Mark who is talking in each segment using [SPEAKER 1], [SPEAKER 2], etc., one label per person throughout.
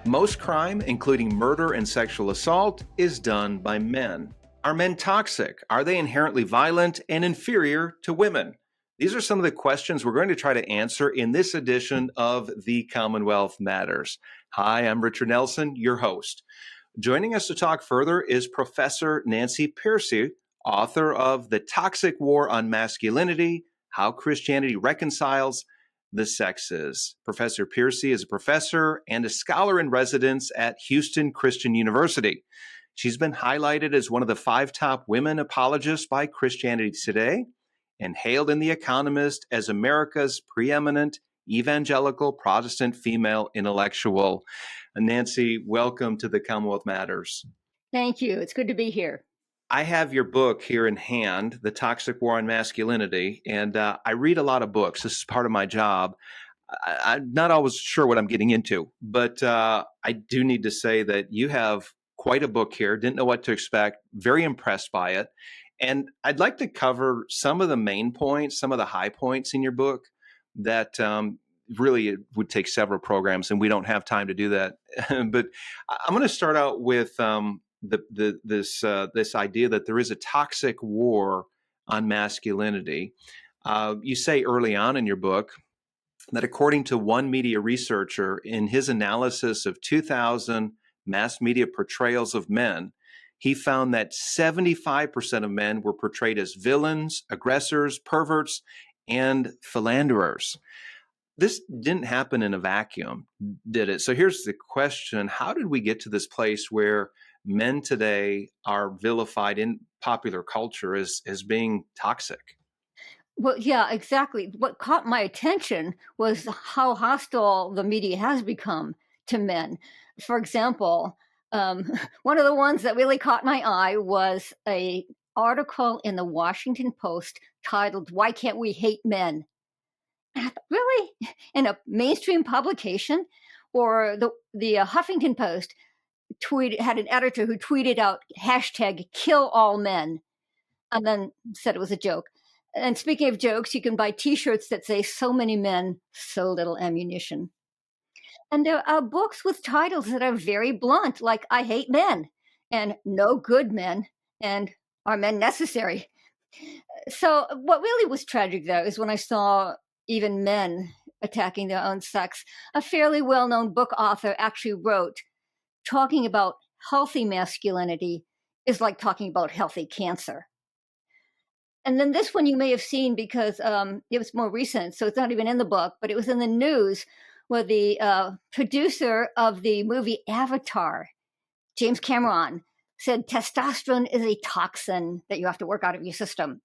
[SPEAKER 1] Most crime, including murder and sexual assault, is done by men. Are men toxic? Are they inherently violent and inferior to women? These are some of the questions we're going to try to answer in this edition of The Commonwealth Matters. Hi, I'm Richard Nelson, your host. Joining us to talk further is Professor Nancy Pearcey, author of The Toxic War on Masculinity, How Christianity Reconciles the Sexes. Professor Pearcey is a professor and a scholar in residence at Houston Christian University. She's been highlighted as one of the 5 top women apologists by Christianity Today and hailed in the Economist as America's preeminent evangelical Protestant female intellectual. Nancy, welcome to the Commonwealth Matters.
[SPEAKER 2] Thank you. It's good to be here.
[SPEAKER 1] I have your book here in hand, The Toxic War on Masculinity, and I read a lot of books. This is part of my job. I'm not always sure what I'm getting into, but I do need to say that you have quite a book here. Didn't know what to expect. Very impressed by it. And I'd like to cover some of the main points, some of the high points in your book that really it would take several programs, and we don't have time to do that. But I'm going to start out with this idea that there is a toxic war on masculinity. You say early on in your book that according to one media researcher, in his analysis of 2,000 mass media portrayals of men, he found that 75% of men were portrayed as villains, aggressors, perverts, and philanderers. This didn't happen in a vacuum, did it? So here's the question. How did we get to this place where men today are vilified in popular culture as being toxic?
[SPEAKER 2] Well, yeah, exactly. What caught my attention was how hostile the media has become to men. For example, one of the ones that really caught my eye was an article in the Washington Post titled, "Why Can't We Hate Men?" And I thought, really? In a mainstream publication? Or the Huffington Post had an editor who tweeted out hashtag kill all men and then said it was a joke. And speaking of jokes, you can buy t-shirts that say so many men, so little ammunition. And there are books with titles that are very blunt, like I Hate Men and No Good Men and Are Men Necessary? So what really was tragic, though, is when I saw even men attacking their own sex. A fairly well-known book author actually wrote, talking about healthy masculinity is like talking about healthy cancer. And then this one you may have seen because it was more recent, so it's not even in the book, but it was in the news where the producer of the movie Avatar, James Cameron, said testosterone is a toxin that you have to work out of your system.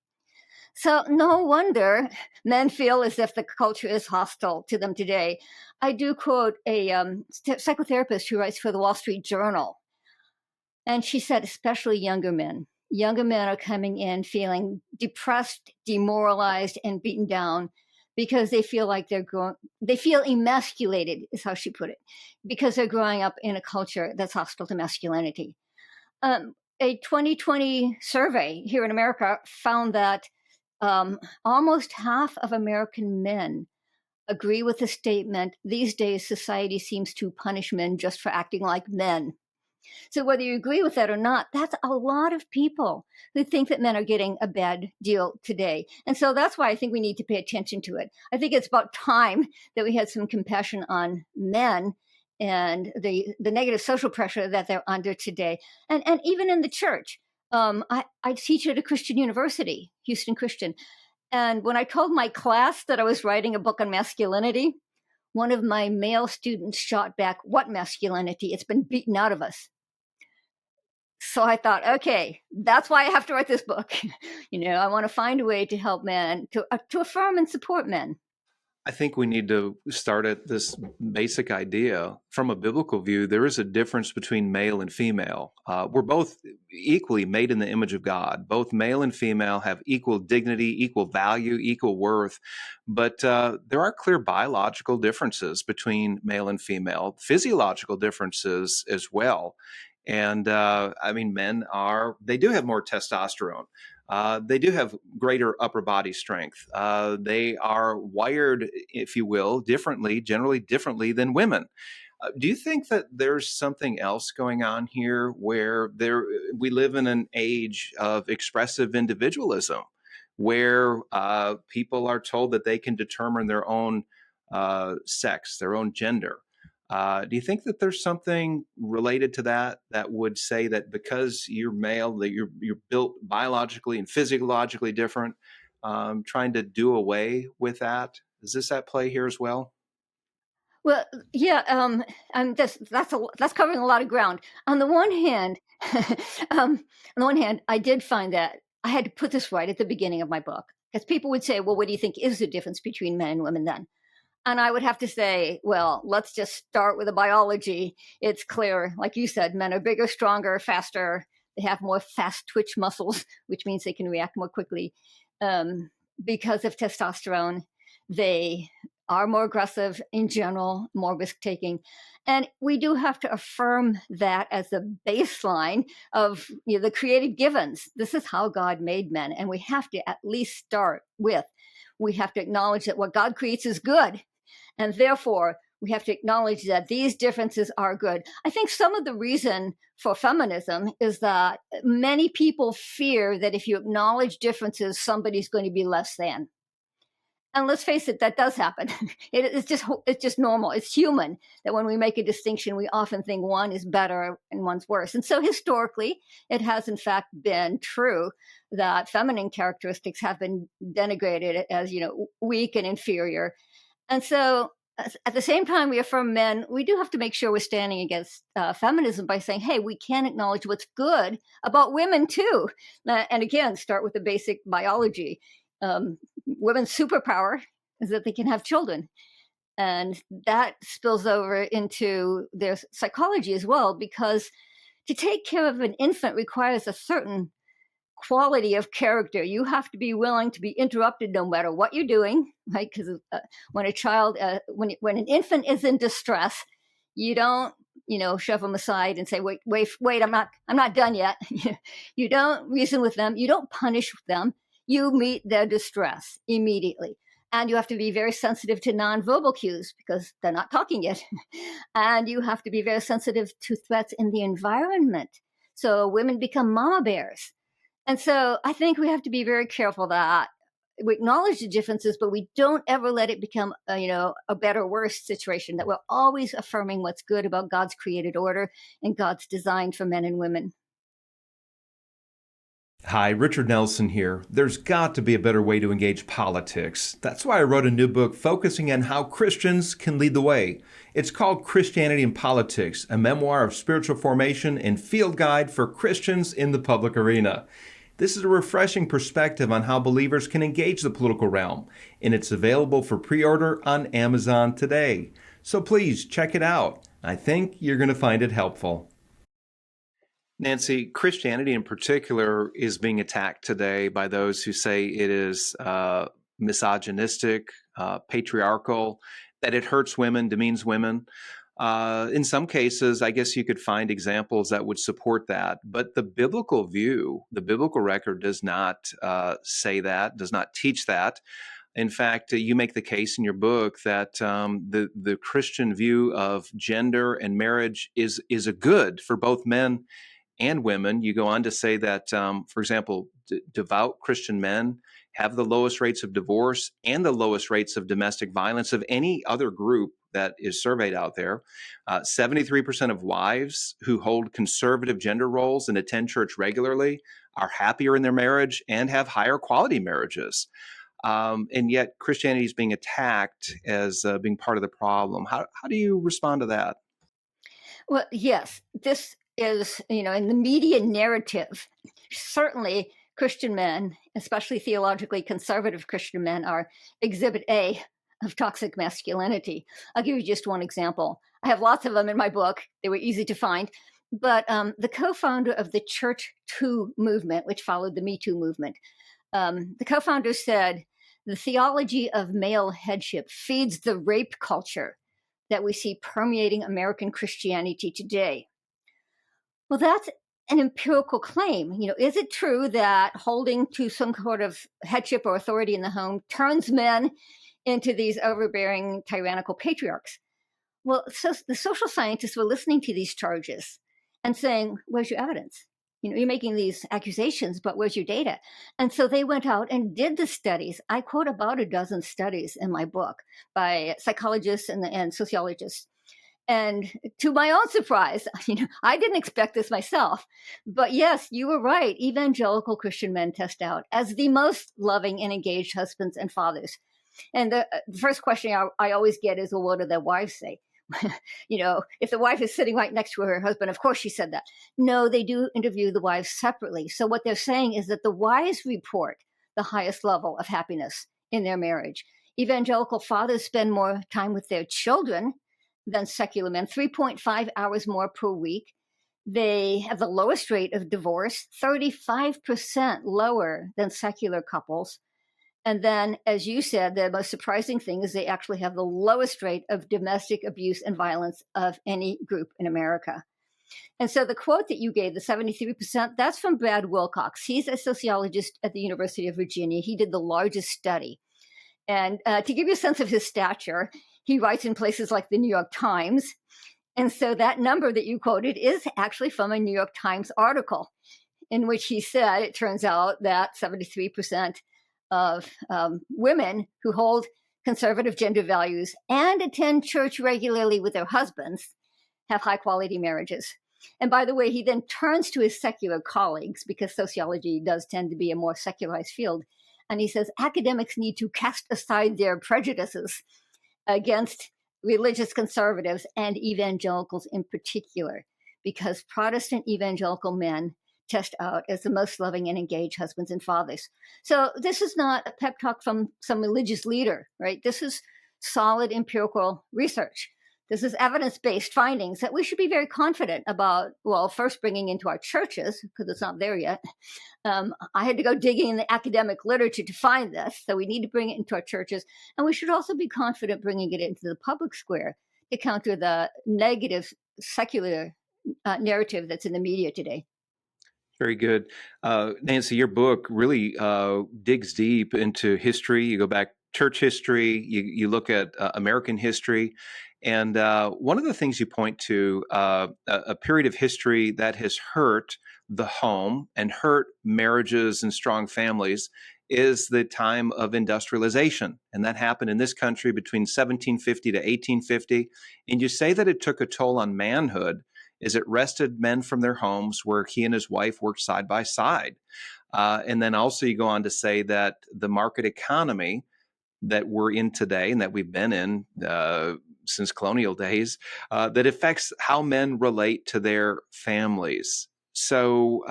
[SPEAKER 2] So no wonder men feel as if the culture is hostile to them today. I do quote a psychotherapist who writes for the Wall Street Journal. And she said, especially younger men. Younger men are coming in feeling depressed, demoralized, and beaten down because they feel like they feel emasculated, is how she put it, because they're growing up in a culture that's hostile to masculinity. A 2020 survey here in America found that almost half of American men agree with the statement, these days society seems to punish men just for acting like men. So whether you agree with that or not, that's a lot of people who think that men are getting a bad deal today. And so that's why I think we need to pay attention to it. I think it's about time that we had some compassion on men and the negative social pressure that they're under today. And even in the church. I teach at a Christian university, Houston Christian. And when I told my class that I was writing a book on masculinity, one of my male students shot back, "What masculinity? It's been beaten out of us." So I thought, okay, that's why I have to write this book. I want to find a way to help men, to affirm and support men.
[SPEAKER 1] I think we need to start at this basic idea. From a biblical view, there is a difference between male and female. We're both equally made in the image of God. Both male and female have equal dignity, equal value, equal worth. But there are clear biological differences between male and female, physiological differences as well. And men they do have more testosterone. They do have greater upper body strength. They are wired, if you will, generally differently than women. Do you think that there's something else going on here where we live in an age of expressive individualism, where people are told that they can determine their own sex, their own gender? Do you think that there's something related to that that would say that because you're male, that you're built biologically and physiologically different, trying to do away with that? Is this at play here as well?
[SPEAKER 2] Well, yeah, and that's covering a lot of ground. On the one hand, I did find that I had to put this right at the beginning of my book, because people would say, "Well, what do you think is the difference between men and women then?" And I would have to say, well, let's just start with the biology. It's clear, like you said, men are bigger, stronger, faster. They have more fast twitch muscles, which means they can react more quickly. Um, because of testosterone, they are more aggressive in general, more risk taking. And we do have to affirm that as a baseline of the creative givens. This is how God made men. And we have to at least start with, we have to acknowledge that what God creates is good. And therefore, we have to acknowledge that these differences are good. I think some of the reason for feminism is that many people fear that if you acknowledge differences, somebody's going to be less than. And let's face it, that does happen. It's just normal. It's human that when we make a distinction, we often think one is better and one's worse. And so historically, it has in fact been true that feminine characteristics have been denigrated as, weak and inferior. And so at the same time we affirm men, we do have to make sure we're standing against feminism by saying, hey, we can acknowledge what's good about women too. And again, start with the basic biology. Women's superpower is that they can have children. And that spills over into their psychology as well, because to take care of an infant requires a certain quality of character. You have to be willing to be interrupted no matter what you're doing, right? Because when a child, when an infant is in distress, you don't, shove them aside and say, wait, I'm not done yet. You don't reason with them. You don't punish them. You meet their distress immediately. And you have to be very sensitive to nonverbal cues because they're not talking yet. And you have to be very sensitive to threats in the environment. So women become mama bears. And so I think we have to be very careful that we acknowledge the differences, but we don't ever let it become, a better or worse situation, that we're always affirming what's good about God's created order and God's design for men and women.
[SPEAKER 1] Hi, Richard Nelson here. There's got to be a better way to engage politics. That's why I wrote a new book focusing on how Christians can lead the way. It's called Christianity and Politics, a memoir of spiritual formation and field guide for Christians in the public arena. This is a refreshing perspective on how believers can engage the political realm, and it's available for pre-order on Amazon today. So please check it out. I think you're going to find it helpful. Nancy, Christianity in particular is being attacked today by those who say it is misogynistic, patriarchal, that it hurts women, demeans women. In some cases, I guess you could find examples that would support that. But the biblical view, the biblical record does not say that, does not teach that. In fact, you make the case in your book that the Christian view of gender and marriage is a good for both men and women. You go on to say that, for example, devout Christian men have the lowest rates of divorce and the lowest rates of domestic violence of any other group that is surveyed out there. 73% of wives who hold conservative gender roles and attend church regularly are happier in their marriage and have higher quality marriages. And yet Christianity is being attacked as being part of the problem. How do you respond to that?
[SPEAKER 2] Well, yes, this is, in the media narrative, certainly Christian men, especially theologically conservative Christian men, are exhibit A of toxic masculinity. I'll give you just one example. I have lots of them in my book. They were easy to find. But the co-founder of the Church Too movement, which followed the Me Too movement, the co-founder said, the theology of male headship feeds the rape culture that we see permeating American Christianity today. Well, that's an empirical claim. Is it true that holding to some sort of headship or authority in the home turns men into these overbearing, tyrannical patriarchs? Well, so the social scientists were listening to these charges and saying, "Where's your evidence? You're making these accusations, but where's your data?" And so they went out and did the studies. I quote about a dozen studies in my book by psychologists and sociologists. And to my own surprise, I didn't expect this myself. But yes, you were right. Evangelical Christian men test out as the most loving and engaged husbands and fathers. And the first question I always get is, well, what do their wives say? If the wife is sitting right next to her husband, of course she said that. No, they do interview the wives separately. So what they're saying is that the wives report the highest level of happiness in their marriage. Evangelical fathers spend more time with their children than secular men, 3.5 hours more per week. They have the lowest rate of divorce, 35% lower than secular couples. And then, as you said, the most surprising thing is they actually have the lowest rate of domestic abuse and violence of any group in America. And so the quote that you gave, the 73%, that's from Brad Wilcox. He's a sociologist at the University of Virginia. He did the largest study. And to give you a sense of his stature, he writes in places like the New York Times. And so that number that you quoted is actually from a New York Times article in which he said it turns out that 73% of women who hold conservative gender values and attend church regularly with their husbands have high quality marriages. And by the way, he then turns to his secular colleagues, because sociology does tend to be a more secularized field. And he says academics need to cast aside their prejudices against religious conservatives and evangelicals in particular, because Protestant evangelical men test out as the most loving and engaged husbands and fathers. So this is not a pep talk from some religious leader, right? This is solid empirical research. This is evidence-based findings that we should be very confident about, well, first bringing into our churches, because it's not there yet. I had to go digging in the academic literature to find this, so we need to bring it into our churches. And we should also be confident bringing it into the public square to counter the negative secular narrative that's in the media today.
[SPEAKER 1] Very good. Nancy, your book really digs deep into history. You go back church history, you look at American history. And one of the things you point to, a period of history that has hurt the home and hurt marriages and strong families, is the time of industrialization. And that happened in this country between 1750 to 1850. And you say that it took a toll on manhood, is it wrested men from their homes where he and his wife worked side by side. And then also you go on to say that the market economy that we're in today and that we've been in since colonial days, that affects how men relate to their families. So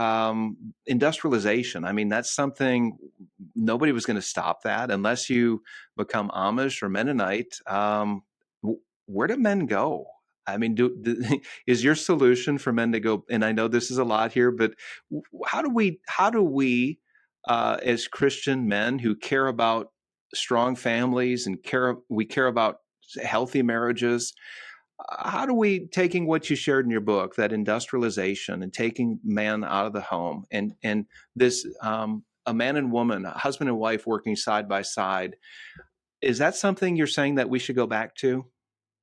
[SPEAKER 1] industrialization, I mean, that's something nobody was going to stop that unless you become Amish or Mennonite. Where do men go? I mean, is your solution for men to go? And I know this is a lot here, but how do we, as Christian men who care about strong families and we care about healthy marriages, how do we, taking what you shared in your book, that industrialization and taking man out of the home and this a man and woman, a husband and wife working side by side, is that something you're saying that we should go back to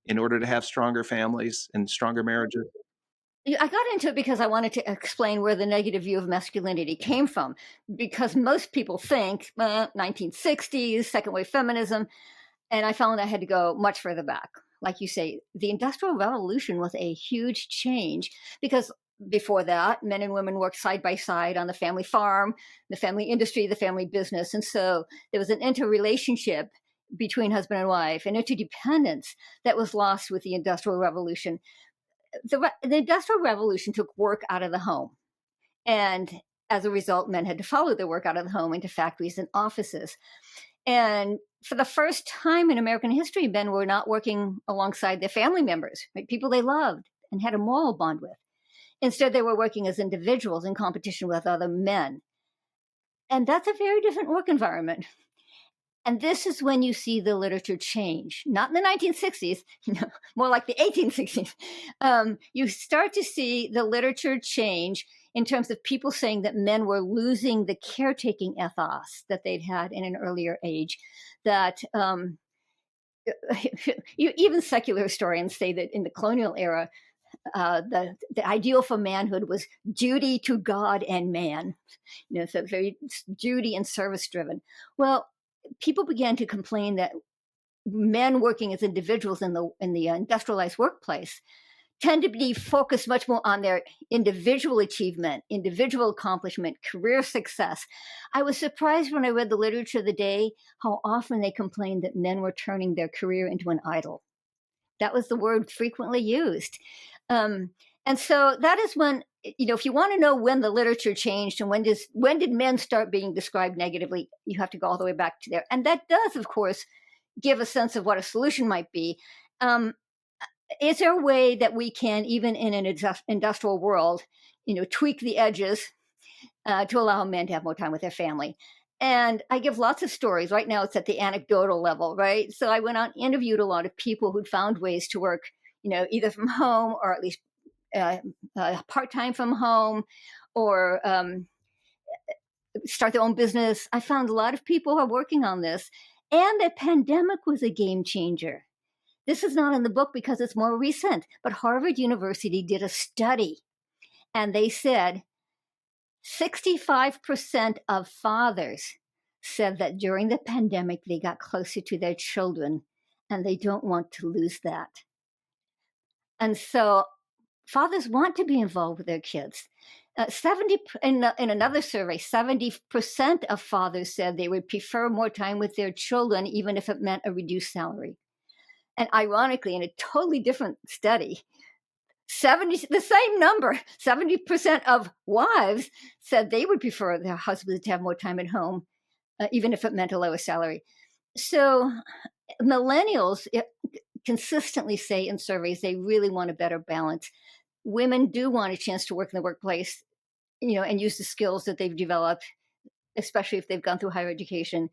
[SPEAKER 1] in order to have stronger families and stronger marriages?
[SPEAKER 2] I got into it because I wanted to explain where the negative view of masculinity came from, because most people think 1960s, second wave feminism, and I found I had to go much further back. Like you say, the Industrial Revolution was a huge change, because before that, men and women worked side by side on the family farm, the family industry, the family business. And so there was an interrelationship between husband and wife, an interdependence that was lost with the Industrial Revolution. The Industrial Revolution took work out of the home. And as a result, men had to follow their work out of the home into factories and offices. And for the first time in American history, men were not working alongside their family members, right? People they loved and had a moral bond with. Instead, they were working as individuals in competition with other men. And that's a very different work environment. And this is when you see the literature change, not in the 1960s, more like the 1860s. You start to see the literature change in terms of people saying that men were losing the caretaking ethos that they'd had in an earlier age, that even secular historians say that in the colonial era, the ideal for manhood was duty to God and man. So very duty and service driven. Well, people began to complain that men working as individuals in the industrialized workplace tend to be focused much more on their individual achievement, individual accomplishment, career success. I was surprised when I read the literature of the day how often they complained that men were turning their career into an idol. That was the word frequently used. Um, and so that is when, if you want to know when the literature changed and when did men start being described negatively, you have to go all the way back to there. And that does, of course, give a sense of what a solution might be. Is there a way that we can, even in an industrial world, tweak the edges to allow men to have more time with their family? And I give lots of stories. Right now, it's at the anecdotal level, right? So I went out, interviewed a lot of people who'd found ways to work, either from home or at least part time from home, or start their own business. I found a lot of people who are working on this, and the pandemic was a game changer. This is not in the book because it's more recent, but Harvard University did a study, and they said 65% of fathers said that during the pandemic they got closer to their children, and they don't want to lose that. And so fathers want to be involved with their kids. 70 in another survey, 70% of fathers said they would prefer more time with their children, even if it meant a reduced salary. And ironically, in a totally different study, the same number, 70% of wives said they would prefer their husbands to have more time at home, even if it meant a lower salary. So millennials consistently say in surveys they really want a better balance. Women do want a chance to work in the workplace, and use the skills that they've developed, especially if they've gone through higher education.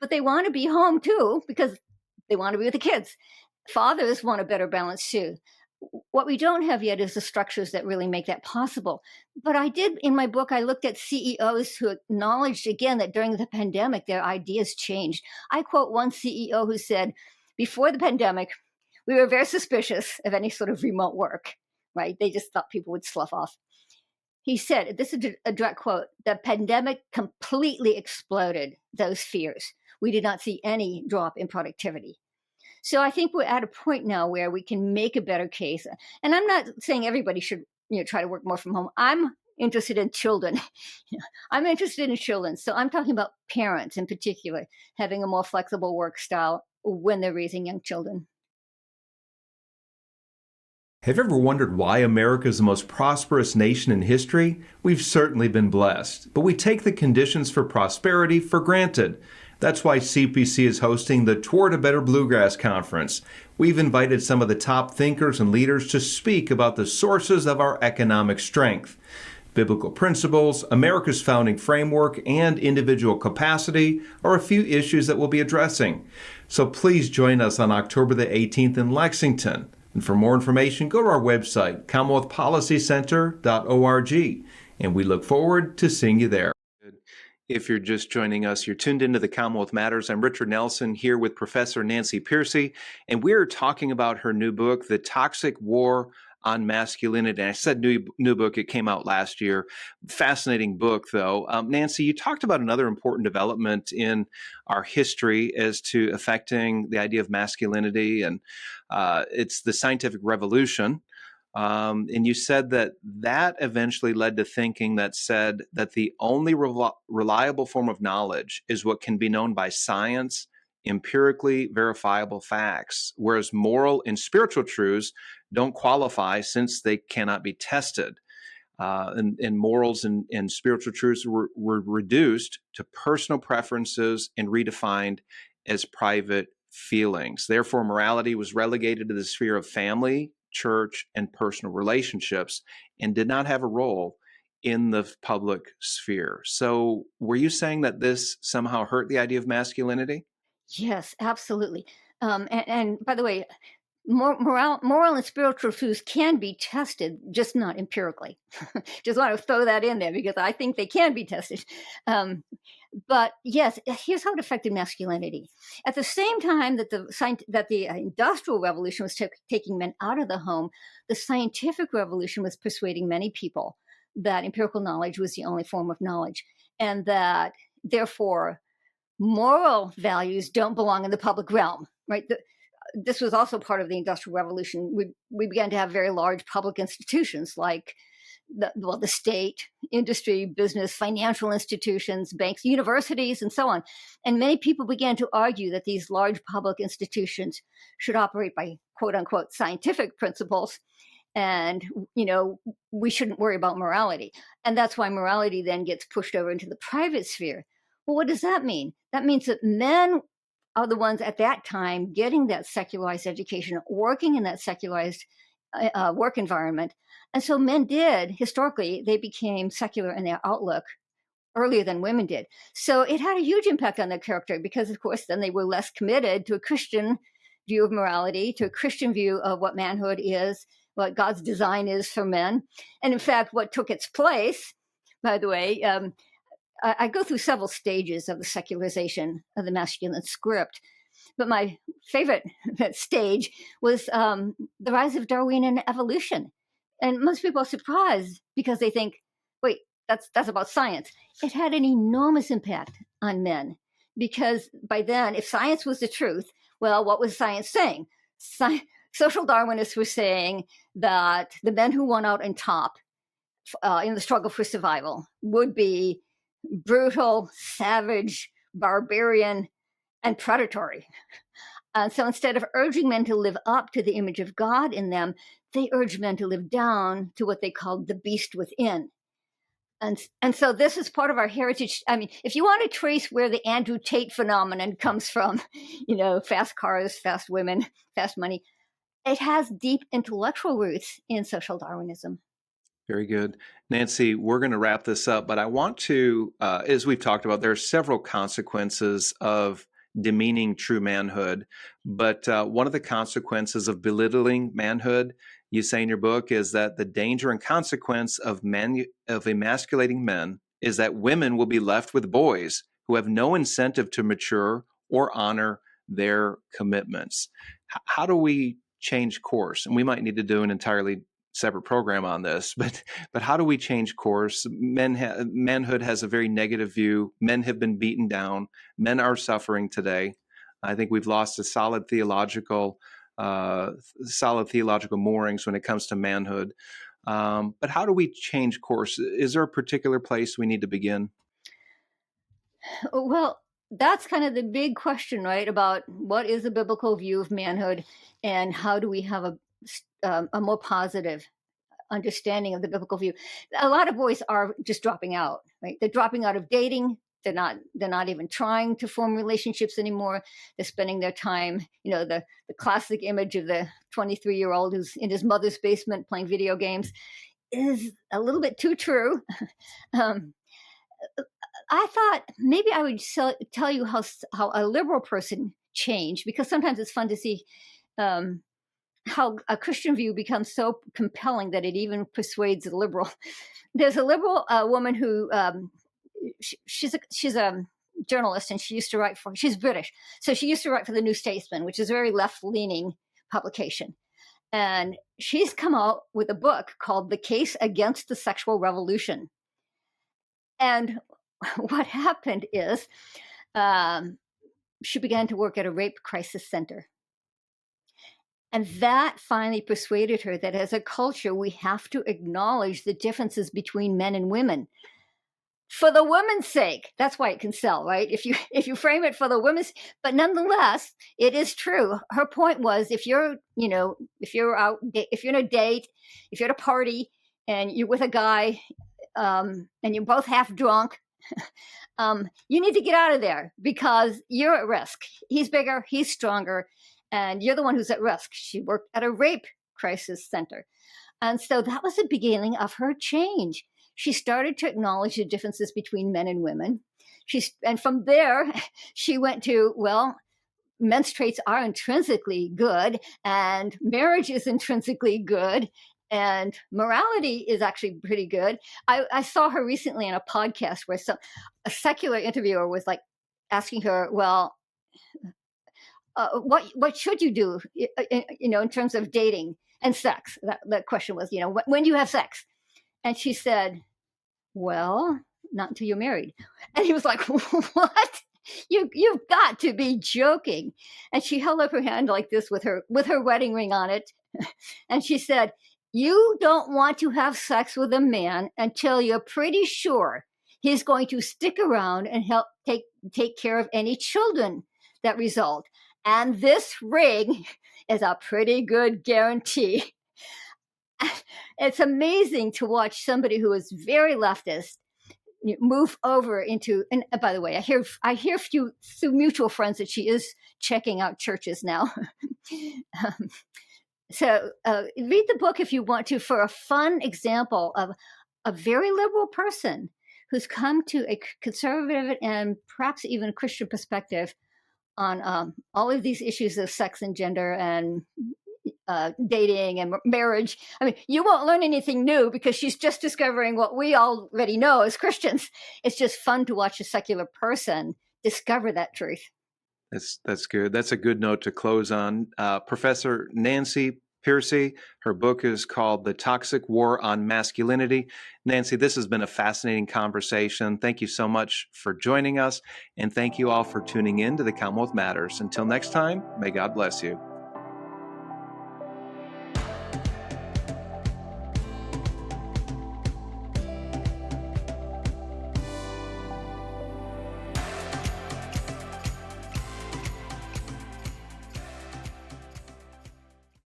[SPEAKER 2] But they want to be home too, because they want to be with the kids. Fathers want a better balance too. What we don't have yet is the structures that really make that possible. But I did, in my book, I looked at CEOs who acknowledged again that during the pandemic, their ideas changed. I quote one CEO who said, before the pandemic, we were very suspicious of any sort of remote work, right? They just thought people would slough off. He said, this is a direct quote, the pandemic completely exploded those fears. We did not see any drop in productivity. So I think we're at a point now where we can make a better case. And I'm not saying everybody should, try to work more from home. I'm interested in children. I'm interested in children. So I'm talking about parents in particular, having a more flexible work style when they're raising young children.
[SPEAKER 1] Have you ever wondered why America is the most prosperous nation in history? We've certainly been blessed, but we take the conditions for prosperity for granted. That's why CPC is hosting the Toward a Better Bluegrass Conference. We've invited some of the top thinkers and leaders to speak about the sources of our economic strength. Biblical principles, America's founding framework, and individual capacity are a few issues that we'll be addressing. So please join us on October the 18th in Lexington. And for more information, go to our website, commonwealthpolicycenter.org. And we look forward to seeing you there. If you're just joining us, you're tuned into the Commonwealth Matters. I'm Richard Nelson here with Professor Nancy Pearcey, and we're talking about her new book, The Toxic War on Masculinity. And I said new book, it came out last year. Fascinating book, though. Nancy, you talked about another important development in our history as to affecting the idea of masculinity, and it's the scientific revolution. And you said that eventually led to thinking that said that the only reliable form of knowledge is what can be known by science, empirically verifiable facts, whereas moral and spiritual truths don't qualify since they cannot be tested. And morals and spiritual truths were reduced to personal preferences and redefined as private feelings. Therefore, morality was relegated to the sphere of family, church, and personal relationships, and did not have a role in the public sphere. So were you saying that this somehow hurt the idea of masculinity?
[SPEAKER 2] Yes, absolutely. And by the way, moral and spiritual truths can be tested, just not empirically. Just want to throw that in there because I think they can be tested. But yes, here's how it affected masculinity. At the same time that the Industrial Revolution was taking men out of the home, the scientific revolution was persuading many people that empirical knowledge was the only form of knowledge, and that therefore moral values don't belong in the public realm. Right? This was also part of the Industrial Revolution. We began to have very large public institutions like the state, industry, business, financial institutions, banks, universities, and so on. And many people began to argue that these large public institutions should operate by quote unquote scientific principles. And, we shouldn't worry about morality. And that's why morality then gets pushed over into the private sphere. Well, what does that mean? That means that men are the ones at that time getting that secularized education, working in that secularized work environment. And so men did, historically, they became secular in their outlook earlier than women did. So it had a huge impact on their character because, of course, then they were less committed to a Christian view of morality, to a Christian view of what manhood is, what God's design is for men. And in fact, what took its place, by the way, I go through several stages of the secularization of the masculine script. But my favorite stage was the rise of Darwinian evolution. And most people are surprised because they think, wait, that's about science. It had an enormous impact on men because by then, if science was the truth, well, what was science saying? Social Darwinists were saying that the men who won out on top in the struggle for survival would be brutal, savage, barbarian, and predatory. So instead of urging men to live up to the image of God in them, they urged men to live down to what they called the beast within. And so this is part of our heritage. I mean, if you want to trace where the Andrew Tate phenomenon comes from, fast cars, fast women, fast money, it has deep intellectual roots in social Darwinism.
[SPEAKER 1] Very good. Nancy, we're going to wrap this up, but I want to, as we've talked about, there are several consequences of demeaning true manhood. But one of the consequences of belittling manhood, you say in your book, is that the danger and consequence of emasculating men is that women will be left with boys who have no incentive to mature or honor their commitments. How do we change course? And we might need to do an entirely separate program on this, but how do we change course? Manhood has a very negative view. Men have been beaten down. Men are suffering today. I think we've lost a solid theological moorings when it comes to manhood. But how do we change course? Is there a particular place we need to begin?
[SPEAKER 2] Well, that's kind of the big question, right? About what is a biblical view of manhood and how do we have a more positive understanding of the biblical view. A lot of boys are just dropping out, right? They're dropping out of dating. They're not even trying to form relationships anymore. They're spending their time, the classic image of the 23-year-old who's in his mother's basement playing video games is a little bit too true. I thought maybe I would tell you how a liberal person changed, because sometimes it's fun to see how a Christian view becomes so compelling that it even persuades a liberal. There's a liberal woman who she's a journalist, and she's British, so she used to write for the New Statesman, which is a very left-leaning publication. And she's come out with a book called The Case Against the Sexual Revolution. And what happened is she began to work at a rape crisis center. And that finally persuaded her that as a culture, we have to acknowledge the differences between men and women for the women's sake. That's why it can sell, right? If you frame it for the women's, but nonetheless, it is true. Her point was, if you're in a date, if you're at a party and you're with a guy and you're both half drunk, you need to get out of there because you're at risk. He's bigger, he's stronger, and you're the one who's at risk. She worked at a rape crisis center. And so that was the beginning of her change. She started to acknowledge the differences between men and women. And from there, she went to, well, menstruates are intrinsically good, and marriage is intrinsically good, and morality is actually pretty good. I saw her recently in a podcast where a secular interviewer was like asking her, well, what should you do, in terms of dating and sex? That question was, when do you have sex? And she said, well, not until you're married. And he was like, what? You've got to be joking. And she held up her hand like this with her wedding ring on it. And she said, you don't want to have sex with a man until you're pretty sure he's going to stick around and help take care of any children that result. And this ring is a pretty good guarantee. It's amazing to watch somebody who is very leftist move over into, and by the way, I hear through mutual friends that she is checking out churches now. So read the book if you want to, for a fun example of a very liberal person who's come to a conservative and perhaps even Christian perspective on all of these issues of sex and gender and dating and marriage. I mean, you won't learn anything new because she's just discovering what we already know as Christians. It's just fun to watch a secular person discover that truth.
[SPEAKER 1] That's good. That's a good note to close on. Professor Nancy Pearcey, her book is called The Toxic War on Masculinity. Nancy, this has been a fascinating conversation. Thank you so much for joining us, and thank you all for tuning in to the Commonwealth Matters. Until next time, may God bless you.